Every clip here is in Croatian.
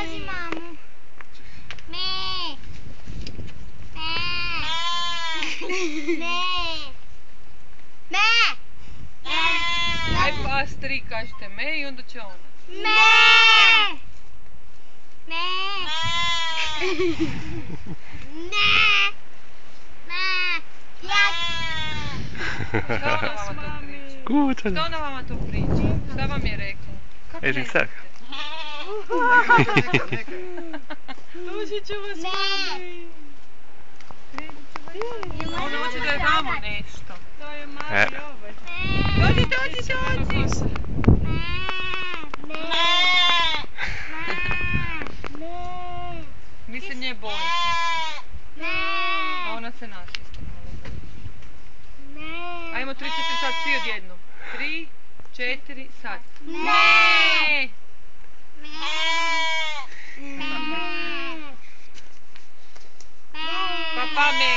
Traži mamu. Me. Aj vas tri kažete me i onda će ona. Me. Me. Me. Me. Šta ona vama to priča? Gut, Šta ona vama to priča? Šta vam je rekla? Kako Ej, ne ti znate? Tužit ću vas, mami. Ona hoće da je vamo nešto. To je mami ovaj. Dođi, dođi, dođi! Mi se nje bojimo. A ona se nas isto malo boji. Ajmo 3-4 sad, svi odjednom. 3-4 sad. Ne! Papa me!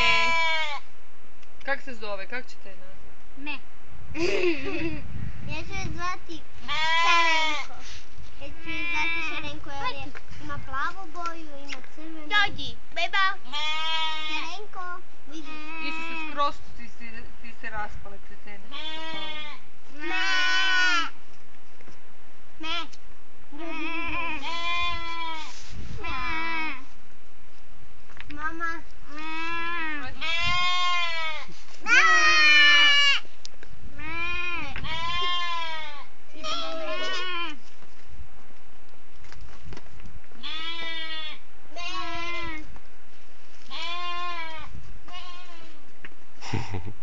Kak se zove? Kak ćete je nazvati? Me. Ja ću je zvati Šarenko. Ja ću je zvati Šarenko jer ima plavu boju, ima crvenu. Dođi, beba. Šarenko, vidi. Isuse, skroz ti se raspale kretene. Me. Me. Mama. Hehehe